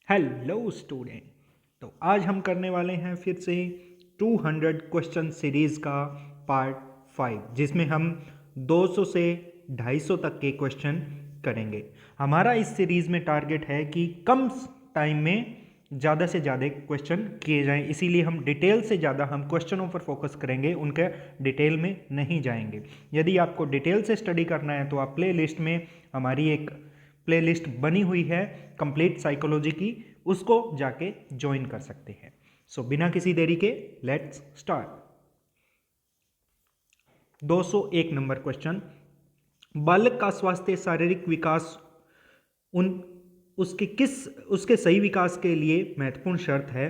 Hello student. तो आज हम करने वाले हैं फिर से 200 क्वेश्चन सीरीज़ का पार्ट 5, जिसमें हम 200 से 250 तक के क्वेश्चन करेंगे। हमारा इस सीरीज़ में टारगेट है कि कम टाइम में ज़्यादा से ज़्यादा क्वेश्चन किए जाएं, इसीलिए हम डिटेल से ज़्यादा हम क्वेश्चनों पर फोकस करेंगे, उनके डिटेल में नहीं जाएंगे। यदि आपको डिटेल से स्टडी करना है तो आप प्ले लिस्ट में हमारी एक प्लेलिस्ट बनी हुई है कंप्लीट साइकोलॉजी की, उसको जाके ज्वाइन कर सकते हैं। सो बिना किसी देरी के लेट्स स्टार्ट। 201 number question. बालक का स्वास्थ्य शारीरिक विकास उसके सही विकास के लिए महत्वपूर्ण शर्त है।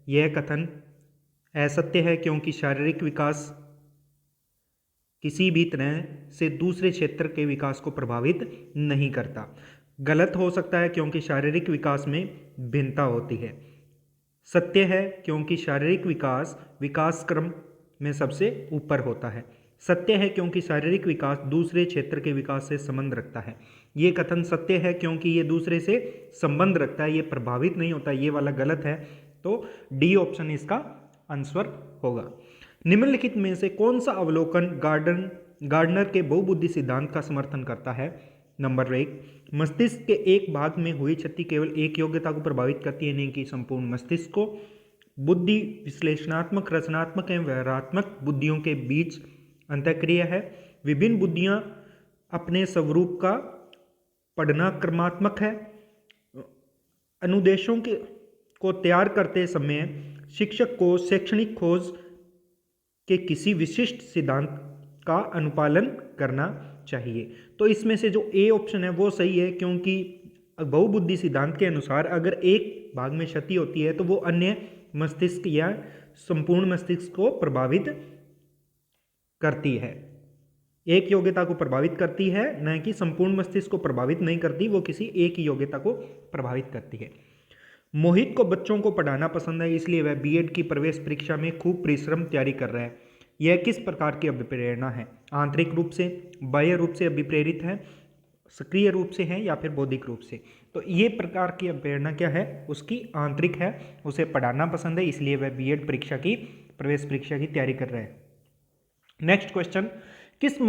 यह कथन असत्य है क्योंकि शारीरिक विकास किसी भी तरह से दूसरे क्षेत्र के विकास को प्रभावित नहीं करता। गलत हो सकता है क्योंकि शारीरिक विकास में भिन्नता होती है। सत्य है क्योंकि शारीरिक विकास क्रम में सबसे ऊपर होता है। सत्य है क्योंकि शारीरिक विकास दूसरे क्षेत्र के विकास से संबंध रखता है। ये कथन सत्य है क्योंकि ये दूसरे से संबंध रखता है, ये प्रभावित नहीं होता। ये वाला गलत है, तो डी ऑप्शन इसका आंसर होगा। निम्नलिखित में से कौन सा अवलोकन गार्डनर के बहुबुद्धि सिद्धांत का समर्थन करता है? नंबर 1, मस्तिष्क के एक भाग में हुई क्षति केवल एक योग्यता को प्रभावित करती है, नहीं कि संपूर्ण मस्तिष्क को। बुद्धि विश्लेषणात्मक, रचनात्मक एवं व्यवहारात्मक बुद्धियों के बीच अंतःक्रिया है। विभिन्न बुद्धियां अपने स्वरूप का पढ़ना क्रमात्मक है। अनुदेशों को तैयार करते समय शिक्षक को शैक्षणिक खोज के किसी विशिष्ट सिद्धांत का अनुपालन करना चाहिए। तो इसमें से जो ए ऑप्शन है वो सही है, क्योंकि बहुबुद्धि सिद्धांत के अनुसार अगर एक भाग में क्षति होती है तो वो अन्य मस्तिष्क या संपूर्ण मस्तिष्क को प्रभावित करती है। एक योग्यता को प्रभावित करती है, न कि संपूर्ण मस्तिष्क को प्रभावित नहीं करती, वो किसी एक ही योग्यता को प्रभावित करती है। मोहित को बच्चों को पढ़ाना पसंद है, इसलिए वह बीएड की प्रवेश परीक्षा में खूब परिश्रम तैयारी कर रहा है। यह किस प्रकार की अभिप्रेरणा है? आंतरिक रूप से, बाह्य रूप से अभिप्रेरित है, सक्रिय रूप से है या फिर बौद्धिक रूप से? तो ये प्रकार की अभिप्रेरणा क्या है? उसकी आंतरिक है, उसे पढ़ाना पसंद है, इसलिए वह बीएड परीक्षा की प्रवेश परीक्षा की तैयारी कर रहा है। नेक्स्ट क्वेश्चन, किस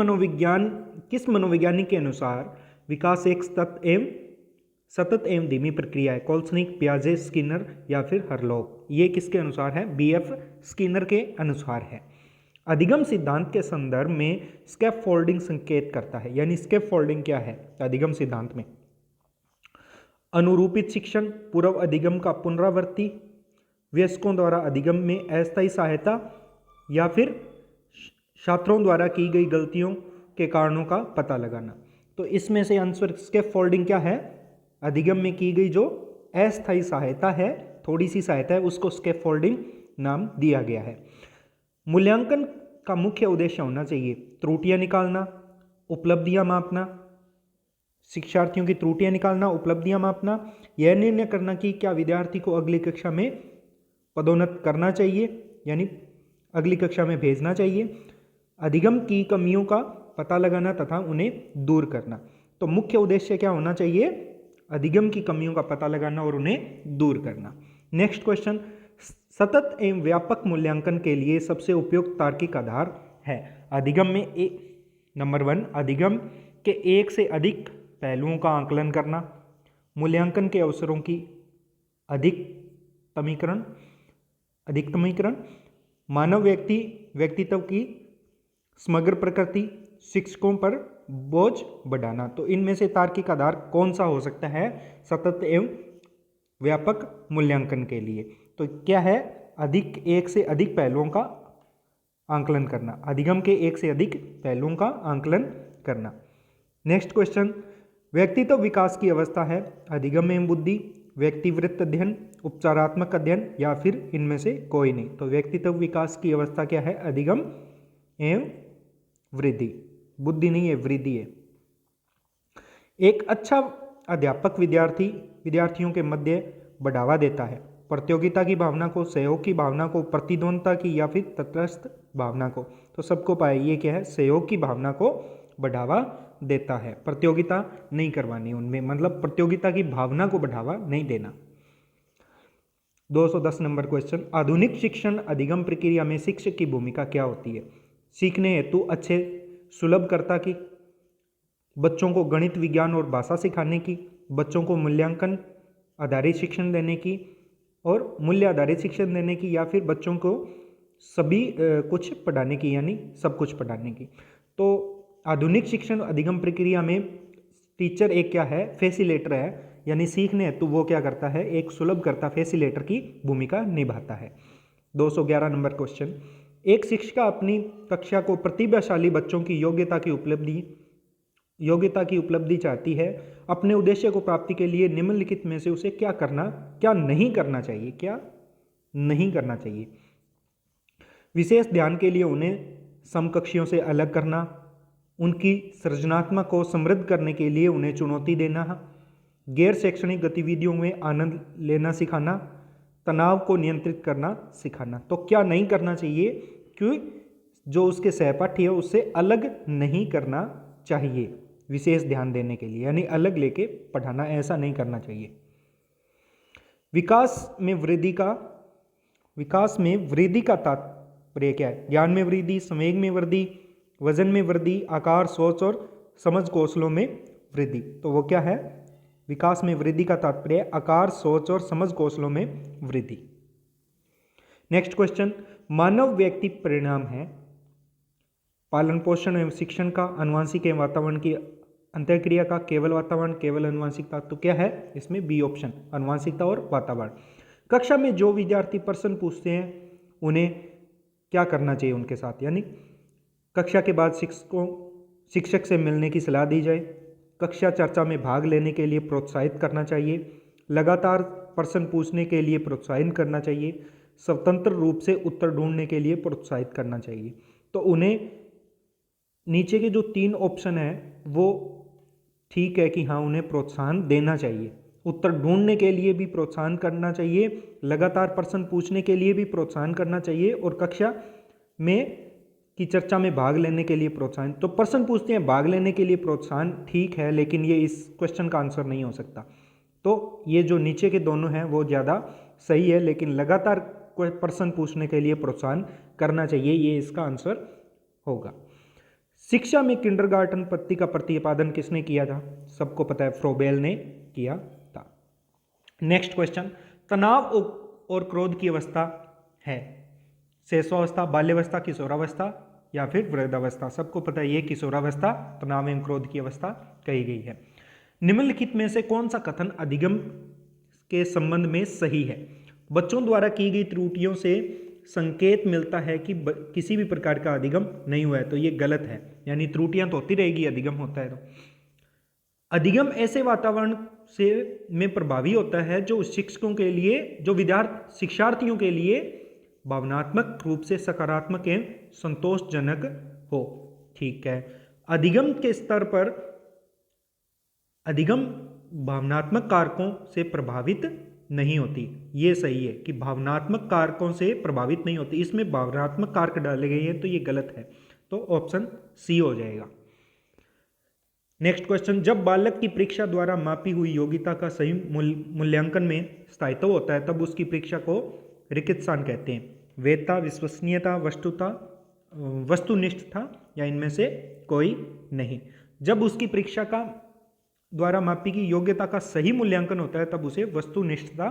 मनोवैज्ञानिक के अनुसार विकास एक सतत एवं धीमी प्रक्रिया है? कोल्सनिक, पियाजे, स्किनर या फिर हरलॉग? ये किसके अनुसार है? बीएफ स्किनर के अनुसार है। अधिगम सिद्धांत के संदर्भ में स्कैफोल्डिंग संकेत करता है, यानी स्कैफोल्डिंग क्या है अधिगम सिद्धांत में? अनुरूपित शिक्षण, पूर्व अधिगम का पुनरावृत्ति, वयस्कों द्वारा अधिगम में अस्थायी सहायता या फिर छात्रों द्वारा की गई गलतियों के कारणों का पता लगाना। तो इसमें से आंसर स्कैफोल्डिंग क्या है? अधिगम में की गई जो अस्थायी सहायता है, थोड़ी सी सहायता है, उसको स्कैफोल्डिंग नाम दिया गया है। मूल्यांकन का मुख्य उद्देश्य होना चाहिए त्रुटियां निकालना, उपलब्धियां मापना, शिक्षार्थियों की त्रुटियां निकालना, उपलब्धियां मापना, यह निर्णय करना कि क्या विद्यार्थी को अगली कक्षा में पदोन्नत करना चाहिए, यानी अगली कक्षा में भेजना चाहिए, अधिगम की कमियों का पता लगाना तथा उन्हें दूर करना। तो मुख्य उद्देश्य क्या होना चाहिए? अधिगम की कमियों का पता लगाना और उन्हें दूर करना। नेक्स्ट क्वेश्चन, सतत एवं व्यापक मूल्यांकन के लिए सबसे उपयुक्त तार्किक आधार है? अधिगम में नंबर 1, अधिगम के एक से अधिक पहलुओं का आकलन करना, मूल्यांकन के अवसरों की अधिकतमीकरण, मानव व्यक्तित्व की समग्र प्रकृति, शिक्षकों पर बोझ बढ़ाना। तो इनमें से तार्किक आधार कौन सा हो सकता है सतत एवं व्यापक मूल्यांकन के लिए? तो क्या है? एक से अधिक पहलुओं का आंकलन करना, अधिगम के एक से अधिक पहलुओं का आंकलन करना। नेक्स्ट क्वेश्चन, व्यक्तित्व विकास की अवस्था है अधिगम एवं बुद्धि, व्यक्तिवृत्त अध्ययन, उपचारात्मक अध्ययन या फिर इनमें से कोई नहीं? तो व्यक्तित्व विकास की अवस्था क्या है? अधिगम एवं वृद्धि, बुद्धि नहीं है, वृद्धि है। एक अच्छा अध्यापक विद्यार्थियों के मध्य बढ़ावा देता है प्रतियोगिता की भावना को, सहयोग की भावना को, प्रतिद्वंद्विता की या फिर तटस्थ भावना को? तो सबको पाए ये क्या है? सहयोग की भावना को बढ़ावा देता है, प्रतियोगिता नहीं करवानी उनमें, मतलब प्रतियोगिता की भावना को बढ़ावा नहीं देना। 210 नंबर क्वेश्चन, आधुनिक शिक्षण अधिगम प्रक्रिया में शिक्षक की भूमिका क्या होती है? सीखने हेतु अच्छे सुलभकर्ता की, बच्चों को गणित विज्ञान और भाषा सिखाने की, बच्चों को मूल्यांकन आधारित शिक्षण देने की और मूल्य आधारित शिक्षण देने की, या फिर बच्चों को सभी कुछ पढ़ाने की, यानी सब कुछ पढ़ाने की। तो आधुनिक शिक्षण अधिगम प्रक्रिया में टीचर एक क्या है? फैसिलिटेटर है, यानी सीखने हेतु वो क्या करता है? एक सुलभकर्ता फैसिलिटेटर की भूमिका निभाता है। 211 नंबर क्वेश्चन, एक शिक्षिका अपनी कक्षा को प्रतिभाशाली बच्चों की योग्यता की उपलब्धि चाहती है। अपने उद्देश्य को प्राप्ति के लिए निम्नलिखित में से उसे क्या नहीं करना चाहिए? क्या नहीं करना चाहिए? विशेष ध्यान के लिए उन्हें समकक्षियों से अलग करना, उनकी सृजनात्मक को समृद्ध करने के लिए उन्हें चुनौती देना, गैर शैक्षणिक गतिविधियों में आनंद लेना सिखाना, तनाव को नियंत्रित करना सिखाना। तो क्या नहीं करना चाहिए? कि जो उसके सहपाठी है उससे अलग नहीं करना चाहिए विशेष ध्यान देने के लिए, यानी अलग लेके पढ़ाना, ऐसा नहीं करना चाहिए। विकास में वृद्धि का तात्पर्य क्या है? ज्ञान में वृद्धि, संवेग में वृद्धि, वजन में वृद्धि, आकार, सोच और समझ कौशलों में वृद्धि। तो वो क्या है? विकास में वृद्धि का तात्पर्य आकार, सोच और समझ कौशलों में वृद्धि। नेक्स्ट क्वेश्चन, मानव व्यक्ति परिणाम है पालन पोषण एवं शिक्षण का, आनुवंशिक एवं वातावरण की अंतःक्रिया का, केवल वातावरण, केवल आनुवंशिकता। तो क्या है इसमें? बी ऑप्शन, आनुवंशिकता और वातावरण। कक्षा में जो विद्यार्थी प्रश्न पूछते हैं उन्हें क्या करना चाहिए उनके साथ? यानी कक्षा के बाद शिक्षक से मिलने की सलाह दी जाए, कक्षा चर्चा में भाग लेने के लिए प्रोत्साहित करना चाहिए, लगातार प्रश्न पूछने के लिए प्रोत्साहित करना चाहिए, स्वतंत्र रूप से उत्तर ढूंढने के लिए प्रोत्साहित करना चाहिए। तो उन्हें नीचे के जो 3 ऑप्शन है वो ठीक है कि हाँ उन्हें प्रोत्साहन देना चाहिए, उत्तर ढूंढने के लिए भी प्रोत्साहन करना चाहिए, लगातार प्रश्न पूछने के लिए भी प्रोत्साहन करना चाहिए और कक्षा में की चर्चा में भाग लेने के लिए प्रोत्साहन। तो प्रश्न पूछते हैं, भाग लेने के लिए प्रोत्साहन ठीक है, लेकिन ये इस क्वेश्चन का आंसर नहीं हो सकता। तो ये जो नीचे के दोनों हैं वो ज़्यादा सही है, लेकिन लगातार कोई प्रश्न पूछने के लिए प्रोत्साहन करना चाहिए, ये इसका आंसर होगा। शिक्षा में किंडरगार्टन पद्धति का प्रतिपादन किसने किया था? सबको पता है, फ्रोबेल ने किया था। नेक्स्ट क्वेश्चन, तनाव और क्रोध की अवस्था है शैशवावस्था, बाल्यावस्था, किशोरावस्था या फिर वृद्धावस्था। सबको पता है ये किशोरावस्था तनाव एवं क्रोध की अवस्था कही गई है। निम्नलिखित में से कौन सा कथन अधिगम के संबंध में सही है? बच्चों द्वारा की गई त्रुटियों से संकेत मिलता है कि किसी भी प्रकार का अधिगम नहीं हुआ है, तो ये गलत है, यानी त्रुटियां तो होती रहेगी, अधिगम होता है। तो अधिगम ऐसे वातावरण से में प्रभावी होता है जो शिक्षकों के लिए, जो शिक्षार्थियों के लिए भावनात्मक रूप से सकारात्मक एवं संतोषजनक हो। ठीक है, अधिगम के स्तर पर अधिगम भावनात्मक कारकों से प्रभावित नहीं होती, ये सही है कि भावनात्मक कारकों से प्रभावित नहीं होती। इसमें भावनात्मक कारक डाले गए हैं तो ये गलत है, तो ऑप्शन सी हो जाएगा। नेक्स्ट क्वेश्चन, जब बालक की परीक्षा द्वारा मापी हुई योग्यता का सही मूल्यांकन में स्थायित्व होता है तब उसकी परीक्षा को रिक्तस्थान कहते हैं। वैधता, विश्वसनीयता, वस्तुनिष्ठता या इनमें से कोई नहीं। जब उसकी परीक्षा का द्वारा मापी की योग्यता का सही मूल्यांकन होता है तब उसे वस्तुनिष्ठता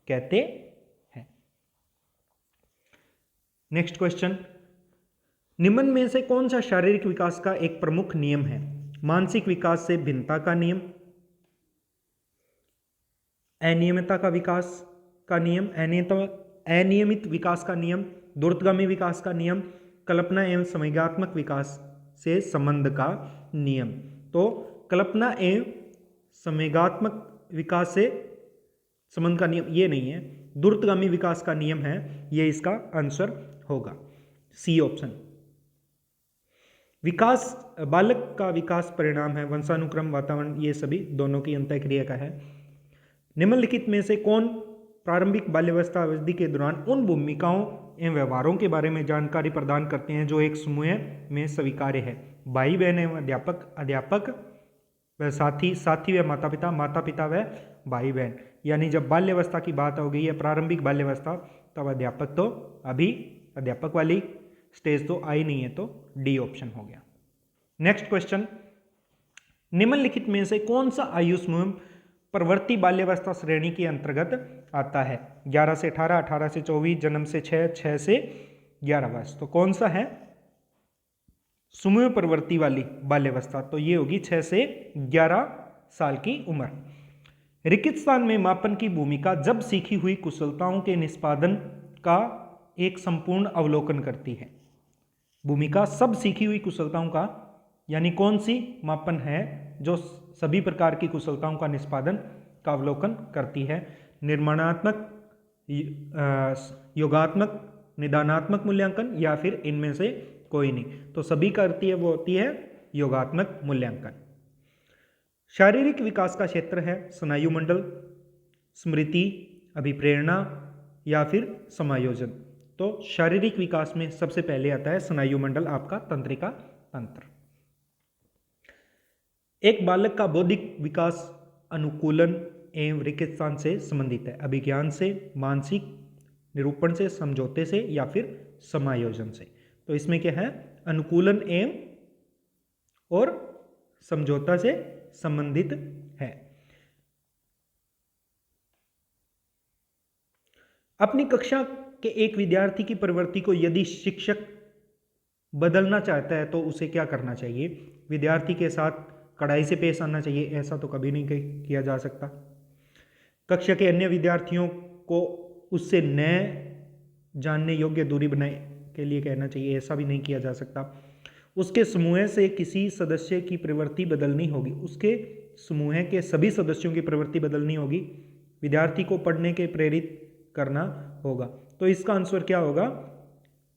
कहते हैं। नेक्स्ट क्वेश्चन, निम्न में से कौन सा शारीरिक विकास का एक प्रमुख नियम है? मानसिक विकास से भिन्नता का नियम, अनियमितता का विकास का नियम, अनियमित विकास का नियम, दूरगामी विकास का नियम, कल्पना एवं संवेगात्मक विकास से संबंध का नियम। तो कल्पना एवं संवेगात्मक विकास से संबंध का नियम ये नहीं है, दूरगामी विकास का नियम है, ये इसका आंसर होगा, सी ऑप्शन। विकास, बालक का विकास परिणाम है वंशानुक्रम, वातावरण, ये सभी दोनों की अंतःक्रिया का है। निम्नलिखित में से कौन प्रारंभिक बाल्यावस्था अवधि के दौरान उन भूमिकाओं एवं व्यवहारों के बारे में जानकारी प्रदान करते हैं जो एक समूह में स्वीकार्य है? भाई बहन एवं अध्यापक व साथी व माता पिता व भाई बहन। यानी जब बाल्यावस्था की बात हो गई है, प्रारंभिक बाल्यावस्था, तब अध्यापक तो अभी अध्यापक वाली स्टेज तो आई नहीं है, तो डी ऑप्शन हो गया। नेक्स्ट क्वेश्चन, निम्नलिखित में से कौन सा आयु समूह प्रवर्ती बाल्यावस्था श्रेणी के अंतर्गत आता है? 11 से 18, 18 से 24, जन्म से 6, 6 से 11 वर्ष। तो कौन सा है समूह प्रवर्ती वाली बाल्यावस्था? तो ये होगी 6 से 11 साल की उम्र। रिकित्स्थान में मापन की भूमिका जब सीखी हुई कुशलताओं के निष्पादन का एक संपूर्ण अवलोकन करती है। भूमिका सब सीखी हुई कुशलताओं का, यानी कौन सी मापन है जो सभी प्रकार की कुशलताओं का निष्पादन का अवलोकन करती है? निर्माणात्मक, योगात्मक, निदानात्मक मूल्यांकन, या फिर इनमें से कोई नहीं? तो सभी करती है, वो होती है योगात्मक मूल्यांकन। शारीरिक विकास का क्षेत्र है स्नायु मंडल, स्मृति, अभिप्रेरणा या फिर समायोजन। तो शारीरिक विकास में सबसे पहले आता है स्नायु मंडल, आपका तंत्रिका तंत्र। एक बालक का बौद्धिक विकास अनुकूलन एवं रिकित्स्थान से संबंधित है, अभिज्ञान से, मानसिक निरूपण से, समझौते से या फिर समायोजन से। तो इसमें क्या है? अनुकूलन एवं और समझौता से संबंधित है। अपनी कक्षा के एक विद्यार्थी की प्रवृत्ति को यदि शिक्षक बदलना चाहता है तो उसे क्या करना चाहिए? विद्यार्थी के साथ कड़ाई से पेश आना चाहिए, ऐसा तो कभी नहीं किया जा सकता। कक्षा के अन्य विद्यार्थियों को उससे नए जानने योग्य दूरी बनाए के लिए कहना चाहिए, ऐसा भी नहीं किया जा सकता। उसके समूह से किसी सदस्य की प्रवृत्ति बदलनी होगी, उसके समूह के सभी सदस्यों की प्रवृत्ति बदलनी होगी, विद्यार्थी को पढ़ने के प्रेरित करना होगा। तो इसका आंसर क्या होगा?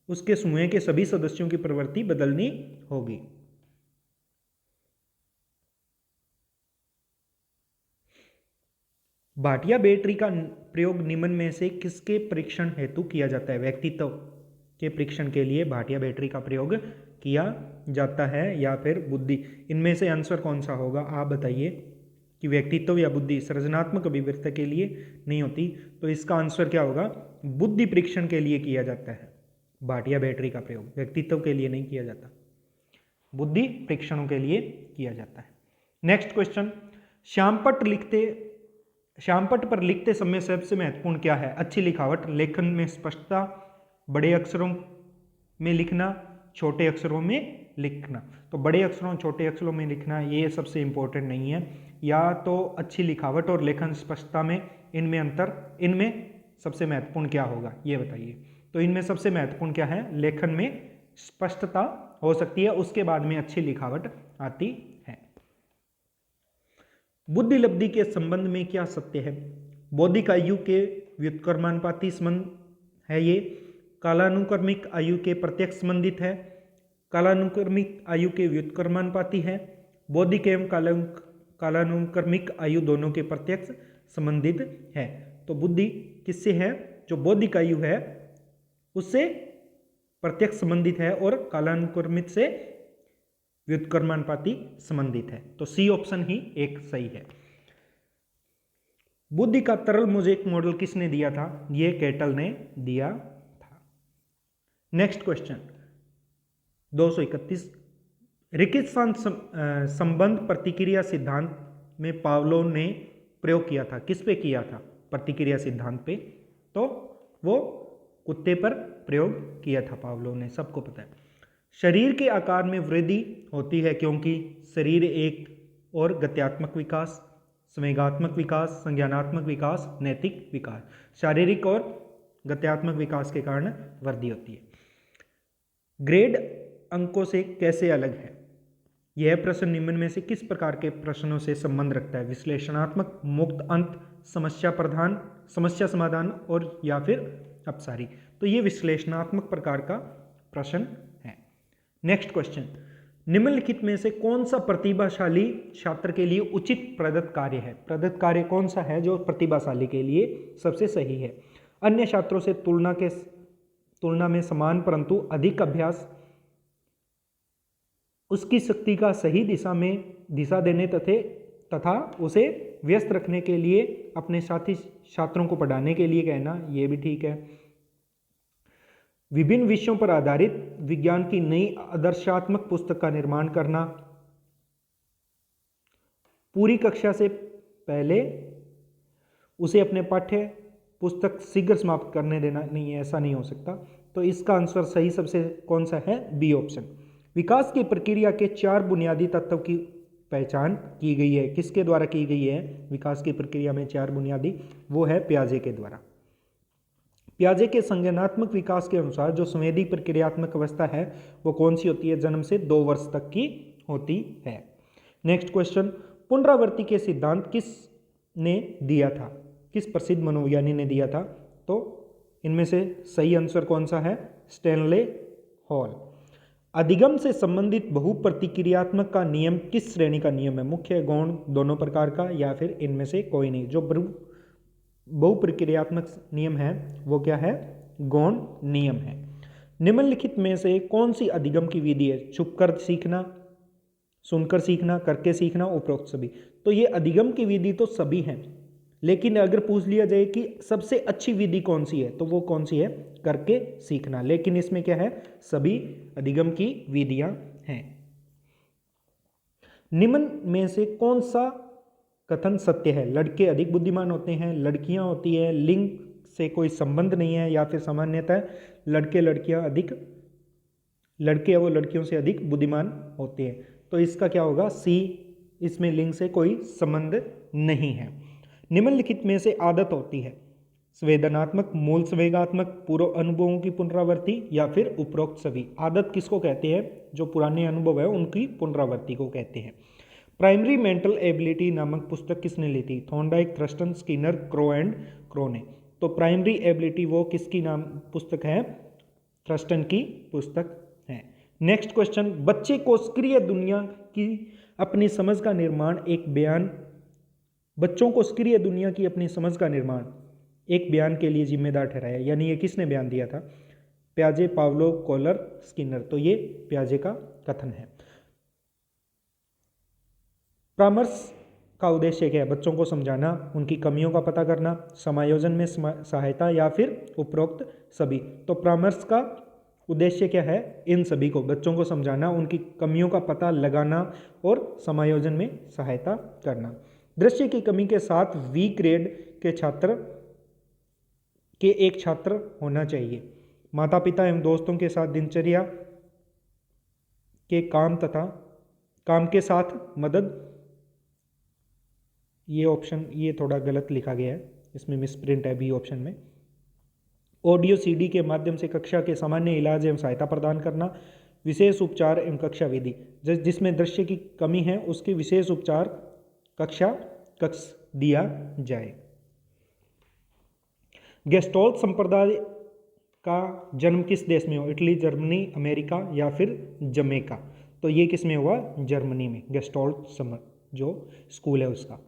उसके समूह के सभी सदस्यों की प्रवृत्ति बदलनी होगी। भाटिया बैटरी का प्रयोग निम्न में से किसके परीक्षण हेतु किया जाता है? व्यक्तित्व के परीक्षण के लिए भाटिया बैटरी का प्रयोग किया जाता है या फिर बुद्धि? इनमें से आंसर कौन सा होगा? आप बताइए कि व्यक्तित्व या बुद्धि। सृजनात्मक अभिव्यक्ति के लिए नहीं होती, तो इसका आंसर क्या होगा? बुद्धि परीक्षण के लिए किया जाता है भाटिया बैटरी का प्रयोग, व्यक्तित्व के लिए नहीं किया जाता, बुद्धि परीक्षणों के लिए किया जाता है। नेक्स्ट क्वेश्चन, श्यामपट्ट पर लिखते समय सबसे महत्वपूर्ण क्या है? अच्छी लिखावट, लेखन में स्पष्टता, बड़े अक्षरों में लिखना, छोटे अक्षरों में लिखना। तो बड़े अक्षरों छोटे अक्षरों में लिखना ये सबसे इंपॉर्टेंट नहीं है, या तो अच्छी लिखावट और लेखन स्पष्टता में, इनमें अंतर, इनमें सबसे महत्वपूर्ण क्या होगा ये बताइए। तो इनमें सबसे महत्वपूर्ण क्या है? लेखन में स्पष्टता हो सकती है, उसके बाद में अच्छी लिखावट आती है। बुद्धि लब्धि के संबंध में क्या सत्य है? बौद्धिक आयु के व्युत्क्रमानुपाती संबंध है ये, कालानुक्रमिक आयु के प्रत्यक्ष संबंधित है, कालानुक्रमिक आयु के व्युत्क्रमानुपाती है, बौद्धिक एवं कालानुक्रमिक आयु दोनों के प्रत्यक्ष संबंधित है। तो बुद्धि किससे है? जो बौद्धिक आयु है उससे प्रत्यक्ष संबंधित है और कालानुक्रमित से व्युत्क्रमानुपाती संबंधित है। तो सी ऑप्शन ही एक सही है। बुद्धि का तरल मोज़ेक मॉडल किसने दिया था? ये कैटल ने दिया था। नेक्स्ट क्वेश्चन 231, रिकित्स्थान संबंध प्रतिक्रिया सिद्धांत में पावलोव ने प्रयोग किया था। किस पे किया था? प्रतिक्रिया सिद्धांत पे। तो वो कुत्ते पर प्रयोग किया था पावलोव ने, सबको पता है। शरीर के आकार में वृद्धि होती है क्योंकि शरीर एक और गत्यात्मक विकास, संवेगात्मक विकास, संज्ञानात्मक विकास, नैतिक विकास, शारीरिक और गत्यात्मक विकास के कारण वृद्धि होती है। ग्रेड अंकों से कैसे अलग है? यह प्रश्न निम्न में से किस प्रकार के प्रश्नों से संबंध रखता है? विश्लेषणात्मक, मुक्त अंत, समस्या प्रधान, समस्या समाधान और या फिर अपसारी। तो ये विश्लेषणात्मक प्रकार का प्रश्न है। नेक्स्ट क्वेश्चन, निम्नलिखित में से कौन सा प्रतिभाशाली छात्र के लिए उचित प्रदत्त कार्य है? प्रदत्त कार्य कौन सा है जो प्रतिभाशाली के लिए सबसे सही है? अन्य छात्रों से तुलना में समान परंतु अधिक अभ्यास, उसकी शक्ति का सही दिशा देने तथा तथा उसे व्यस्त रखने के लिए अपने साथी छात्रों को पढ़ाने के लिए कहना, ये भी ठीक है। विभिन्न विषयों पर आधारित विज्ञान की नई आदर्शात्मक पुस्तक का निर्माण करना, पूरी कक्षा से पहले उसे अपने पाठ्य पुस्तक शीघ्र समाप्त करने देना, नहीं ऐसा नहीं हो सकता। तो इसका आंसर सही सबसे कौन सा है, बी ऑप्शन। विकास की प्रक्रिया के 4 बुनियादी तत्वों की पहचान की गई है, किसके द्वारा की गई है, विकास की प्रक्रिया में 4 बुनियादी, वो है पियाजे के द्वारा। पियाजे के संज्ञानात्मक विकास के अनुसार जो संवेदी प्रक्रियात्मक अवस्था है वो कौन सी होती है, जन्म से 2 वर्ष तक की होती है। नेक्स्ट क्वेश्चन, पुनरावृत्ति के सिद्धांत किसने दिया था, किस प्रसिद्ध मनोविज्ञानी ने दिया था, तो इनमें से सही आंसर कौन सा है, स्टैनले हॉल। अधिगम से संबंधित बहुप्रतिक्रियात्मक का नियम किस श्रेणी का नियम है, मुख्य गौण दोनों प्रकार का या फिर इनमें से कोई नहीं। जो बहुप्रक्रियात्मक नियम है वो क्या है, गौण नियम है। निम्नलिखित में से कौन सी अधिगम की विधि है, छुपकर सीखना, सुनकर सीखना, करके सीखना, उपरोक्त सभी। तो ये अधिगम की विधि तो सभी हैं, लेकिन अगर पूछ लिया जाए कि सबसे अच्छी विधि कौन सी है तो वो कौन सी है, करके सीखना। लेकिन इसमें क्या है, सभी अधिगम की विधियां हैं। निम्न में से कौन सा कथन सत्य है, लड़के अधिक बुद्धिमान होते हैं, लड़कियां होती है, लिंग से कोई संबंध नहीं है, या फिर सामान्यतः लड़के वो लड़कियों से अधिक बुद्धिमान होते हैं। तो इसका क्या होगा, सी, इसमें लिंग से कोई संबंध नहीं है। निम्नलिखित में से आदत होती है, संवेदनात्मक, मूल संवेगात्मक, पूर्व अनुभवों की पुनरावृत्ति या फिर उपरोक्त सभी। आदत किसको कहते हैं, जो पुराने अनुभव है उनकी पुनरावृत्ति को कहते हैं। प्राइमरी मेंटल एबिलिटी नामक पुस्तक किसने ली थी, Thorndike, Thurstone, Skinner, crow and crow ने। तो प्राइमरी एबिलिटी वो किसकी नाम पुस्तक है, थ्रस्टन की पुस्तक है। नेक्स्ट क्वेश्चन, बच्चे को सक्रिय दुनिया की अपनी समझ का निर्माण एक बयान, बच्चों को सक्रिय दुनिया की अपनी समझ का निर्माण एक बयान के लिए जिम्मेदार ठहराया, यानी ये किसने बयान दिया था, पियाजे, पावलोव, कोहलर, स्किनर। तो ये पियाजे का कथन है। परामर्श का उद्देश्य क्या है, बच्चों को समझाना, उनकी कमियों का पता करना, समायोजन में सहायता या फिर उपरोक्त सभी। तो परामर्श का उद्देश्य क्या है, इन सभी को, बच्चों को समझाना, उनकी कमियों का पता लगाना और समायोजन में सहायता करना। दृश्य की कमी के साथ वी ग्रेड के एक छात्र होना चाहिए। माता पिता एवं दोस्तों के साथ दिनचर्या के काम तथा काम के साथ मदद, ये ऑप्शन ये थोड़ा गलत लिखा गया है, इसमें मिसप्रिंट है बी ऑप्शन में। ऑडियो सीडी के माध्यम से कक्षा के सामान्य इलाज एवं सहायता प्रदान करना, विशेष उपचार एवं कक्षा विधि, जिसमें दृश्य की कमी है उसके विशेष उपचार कक्ष दिया जाए। गेस्टोल्ट संप्रदाय का जन्म किस देश में हुआ, इटली, जर्मनी, अमेरिका या फिर जमैका। तो ये किस में हुआ, जर्मनी में, गेस्टोल्ट जो स्कूल है उसका।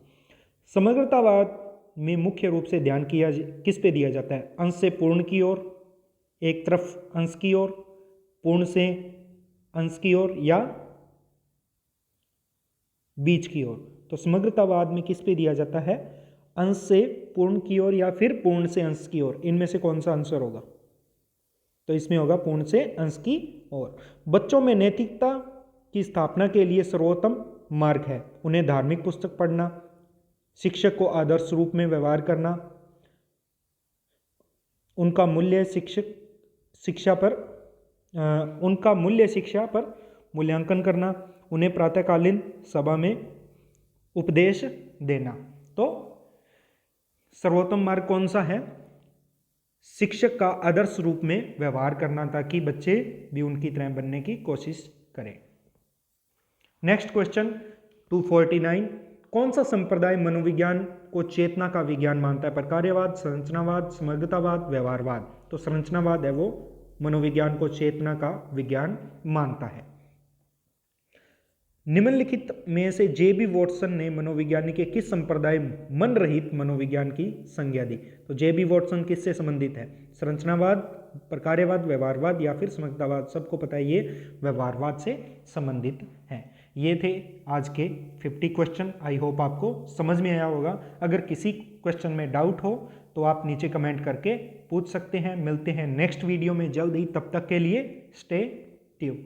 समग्रतावाद में मुख्य रूप से ध्यान किस पे दिया जाता है, अंश से पूर्ण की ओर, एक तरफ अंश की ओर, पूर्ण से अंश की ओर या बीच की ओर। तो समग्रतावाद में किस पे दिया जाता है, अंश से पूर्ण की ओर या फिर पूर्ण से अंश की ओर। इनमें से कौन सा आंसर होगा, तो इसमें होगा पूर्ण से अंश की ओर। बच्चों में नैतिकता की स्थापना के लिए सर्वोत्तम मार्ग है उन्हें धार्मिक पुस्तक पढ़ना, शिक्षक को आदर्श रूप में व्यवहार करना, उनका मूल्य शिक्षा पर मूल्यांकन करना, उन्हें प्रातःकालीन सभा में उपदेश देना। तो सर्वोत्तम मार्ग कौन सा है, शिक्षक का आदर्श रूप में व्यवहार करना, ताकि बच्चे भी उनकी तरह बनने की कोशिश करें। नेक्स्ट क्वेश्चन 249, कौन सा संप्रदाय मनोविज्ञान को चेतना का विज्ञान मानता है, प्रकार्यवाद, संरचनावाद, समग्रतावाद, व्यवहारवाद। तो संरचनावाद है वो मनोविज्ञान को चेतना का विज्ञान मानता है। निम्नलिखित में से जे.बी. वॉटसन ने मनोविज्ञानी के किस संप्रदाय मन रहित मनोविज्ञान की संज्ञा दी। तो जे.बी. वॉटसन किससे संबंधित है, संरचनावाद, प्रकार्यवाद, व्यवहारवाद या फिर समग्रतावाद। सबको पता है ये व्यवहारवाद से संबंधित है। ये थे आज के 50 क्वेश्चन। आई होप आपको समझ में आया होगा। अगर किसी क्वेश्चन में डाउट हो तो आप नीचे कमेंट करके पूछ सकते हैं। मिलते हैं नेक्स्ट वीडियो में जल्द ही, तब तक के लिए स्टे ट्यून्ड।